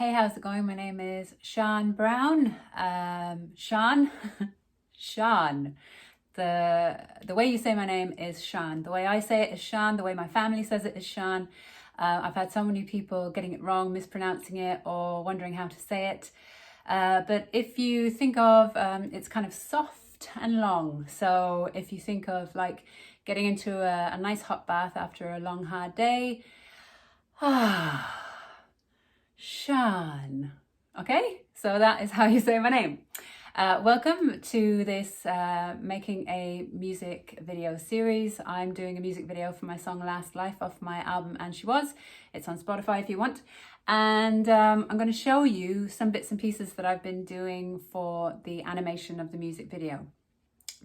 Hey, how's it going? My name is Siân Brown. Siân, Siân. The way you say my name is Siân. The way I say it is Siân. The way my family says it is Siân. I've had so many people getting it wrong, mispronouncing it, or wondering how to say it. But if you think of, it's kind of soft and long. So if you think of like getting into a nice hot bath after a long, hard day, Siân. Okay, so that is how you say my name. Welcome to this making a music video series. I'm doing a music video for my song Last Life off my album And She Was. It's on Spotify if you want. And I'm going to show you some bits and pieces that I've been doing for the animation of the music video.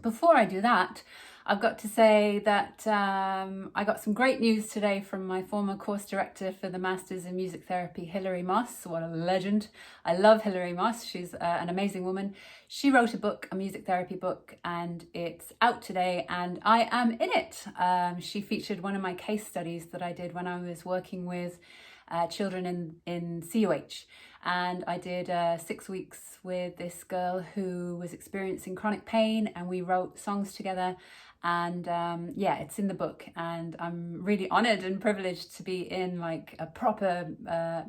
Before I do that, I've got to say that I got some great news today from my former course director for the Masters in Music Therapy, Hilary Moss. What a legend. I love Hilary Moss. She's an amazing woman. She wrote a book, a music therapy book, and it's out today and I am in it. She featured one of my case studies that I did when I was working with children in CUH. And I did 6 weeks with this girl who was experiencing chronic pain, and we wrote songs together. And yeah, it's in the book, and I'm really honored and privileged to be in like a proper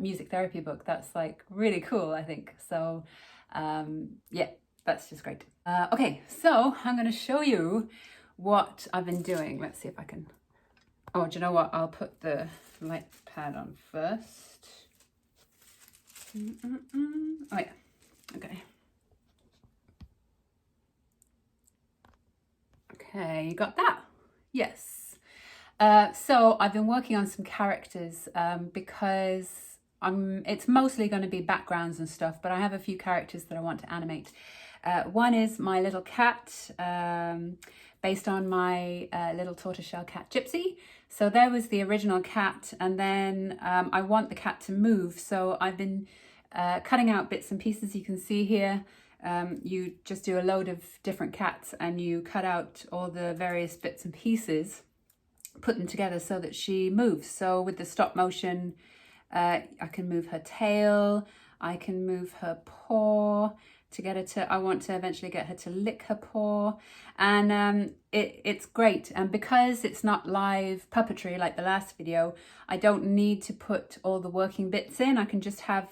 music therapy book. That's like really cool, I think. So yeah, that's just great. Okay, so I'm going to show you what I've been doing. Let's see if I can. Oh, do you know what? I'll put the light pad on first. Oh yeah, okay. Okay, you got that? Yes. So I've been working on some characters because it's mostly going to be backgrounds and stuff, but I have a few characters that I want to animate. One is my little cat, based on my little tortoiseshell cat Gypsy. So there was the original cat, and then I want the cat to move. So I've been cutting out bits and pieces. You can see here, you just do a load of different cats and you cut out all the various bits and pieces, put them together so that she moves. So with the stop motion, I can move her tail, I can move her paw to get her to, I want to eventually get her to lick her paw. And it's great. And because it's not live puppetry like the last video, I don't need to put all the working bits in. I can just have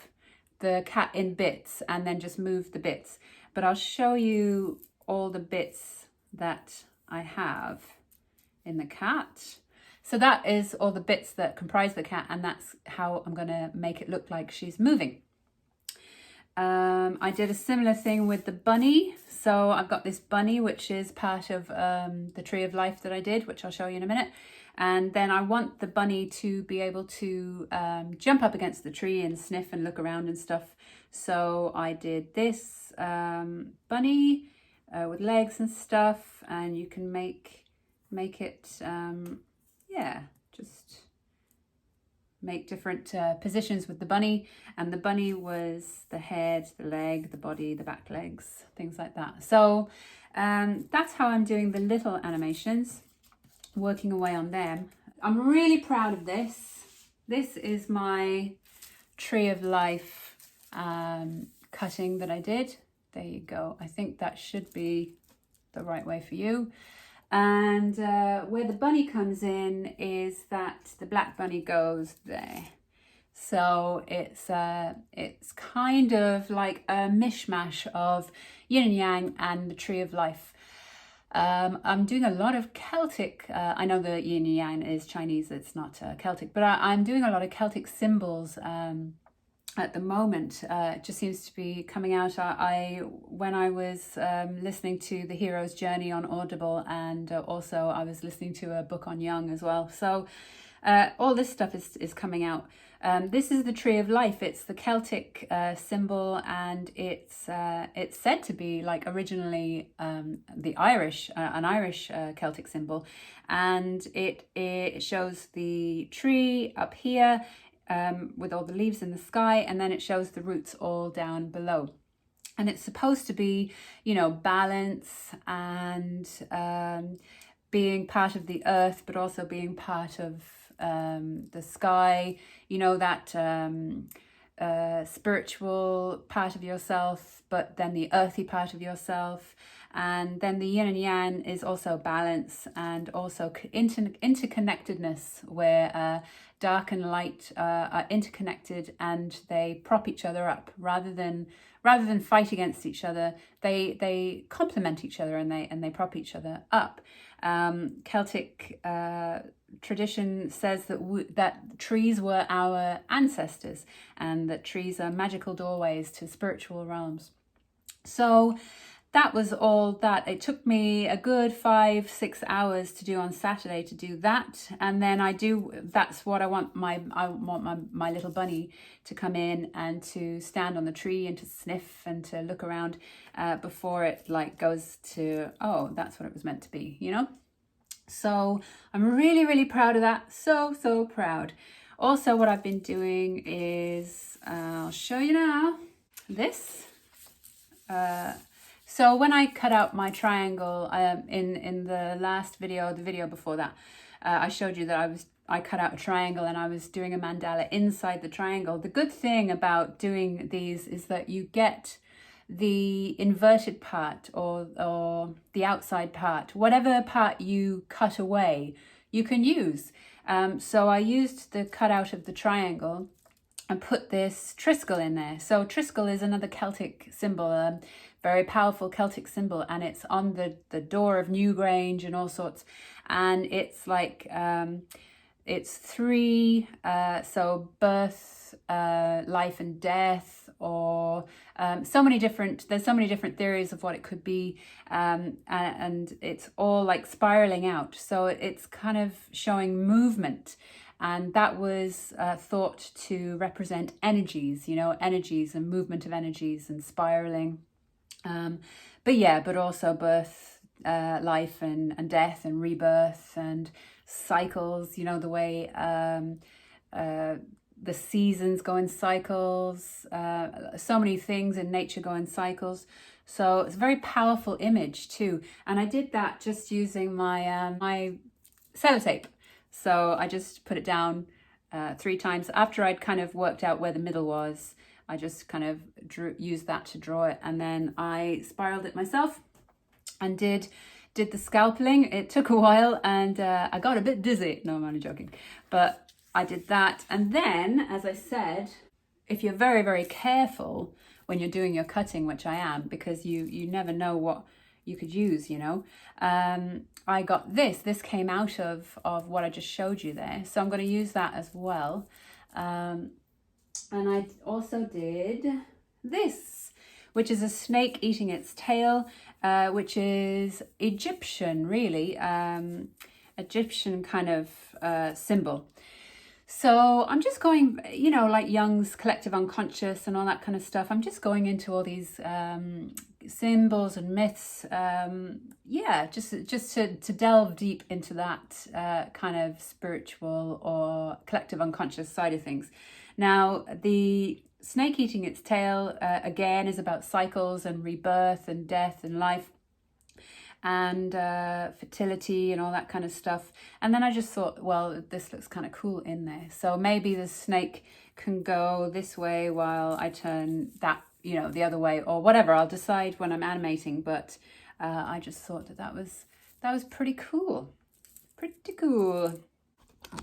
the cat in bits and then just move the bits. But I'll show you all the bits that I have in the cat. So that is all the bits that comprise the cat, and that's how I'm going to make it look like she's moving. I did a similar thing with the bunny. So I've got this bunny, which is part of the Tree of Life that I did, which I'll show you in a minute. And then I want the bunny to be able to jump up against the tree and sniff and look around and stuff. So I did this bunny with legs and stuff, and you can make it, yeah, just make different positions with the bunny. And the bunny was the head, the leg, the body, the back legs, things like that. So that's how I'm doing the little animations, working away on them. I'm really proud of this. This is my Tree of Life cutting that I did. There you go. I think that should be the right way for you. And where the bunny comes in is that the black bunny goes there. So it's kind of like a mishmash of yin and yang and the Tree of Life. I'm doing a lot of Celtic, I know the yin and yang is Chinese, it's not Celtic, but I'm doing a lot of Celtic symbols at the moment. It just seems to be coming out. When I was listening to The Hero's Journey on Audible, and also I was listening to a book on Jung as well. So all this stuff is coming out. This is the Tree of Life. It's the Celtic symbol, and it's said to be like originally the Irish, an Irish Celtic symbol, and it shows the tree up here with all the leaves in the sky, and then it shows the roots all down below. And it's supposed to be, you know, balance and being part of the earth, but also being part of the sky, you know, that spiritual part of yourself, but then the earthy part of yourself. And then the yin and yang is also balance and also interconnectedness, where dark and light are interconnected and they prop each other up rather than fight against each other. They complement each other and they prop each other up. Celtic tradition says that trees were our ancestors and that trees are magical doorways to spiritual realms. So that was all that. It took me a good 5-6 hours to do on Saturday to do that. And then that's what I want my little bunny to come in and to stand on the tree and to sniff and to look around before it like goes to, oh, that's what it was meant to be, you know? So I'm really, really proud of that. So proud. Also, what I've been doing is, I'll show you now, this. So when I cut out my triangle in the last video, the video before that, I showed you that I cut out a triangle and I was doing a mandala inside the triangle. The good thing about doing these is that you get the inverted part or the outside part, whatever part you cut away, you can use. So I used the cutout of the triangle and put this Triscul in there. So Triscul is another Celtic symbol, very powerful Celtic symbol, and it's on the door of Newgrange and all sorts. And it's like, it's three, so birth, life and death, or there's so many different theories of what it could be, and it's all like spiraling out. So it's kind of showing movement. And that was thought to represent energies, you know, energies and movement of energies and spiraling. But also birth, life and death and rebirth and cycles, you know, the way the seasons go in cycles, so many things in nature go in cycles. So it's a very powerful image too. And I did that just using my my sellotape. So I just put it down 3 times. After I'd kind of worked out where the middle was, I just kind of used that to draw it. And then I spiraled it myself and did the scalpeling. It took a while and I got a bit dizzy. No, I'm only joking. But I did that. And then, as I said, if you're very, very careful when you're doing your cutting, which I am, because you never know what you could use, you know. I got this came out of what I just showed you there. So I'm going to use that as well. And I also did this, which is a snake eating its tail, which is Egyptian, really, Egyptian kind of symbol. So I'm just going, you know, like Jung's collective unconscious and all that kind of stuff. I'm just going into all these symbols and myths. Yeah, just to delve deep into that kind of spiritual or collective unconscious side of things. Now, the snake eating its tail, again, is about cycles and rebirth and death and life and fertility and all that kind of stuff. And then I just thought, well, this looks kind of cool in there. So maybe the snake can go this way while I turn that, you know, the other way or whatever. I'll decide when I'm animating, but I just thought that was pretty cool. Pretty cool. I'll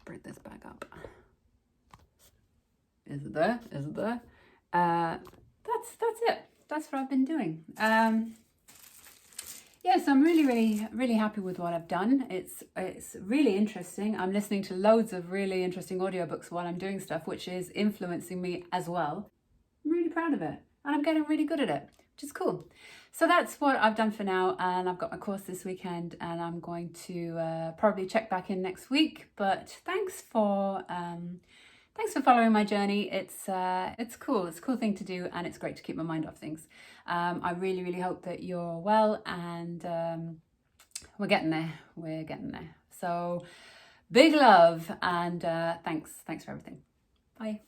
bring this back up. Is it there? Is it there? That's it. That's what I've been doing. Yes, I'm really happy with what I've done. It's really interesting. I'm listening to loads of really interesting audiobooks while I'm doing stuff, which is influencing me as well. I'm really proud of it. And I'm getting really good at it, which is cool. So that's what I've done for now. And I've got my course this weekend and I'm going to probably check back in next week. But thanks for following my journey. It's cool. It's a cool thing to do, and it's great to keep my mind off things. I really hope that you're well, and we're getting there. We're getting there. So big love, and thanks for everything. Bye.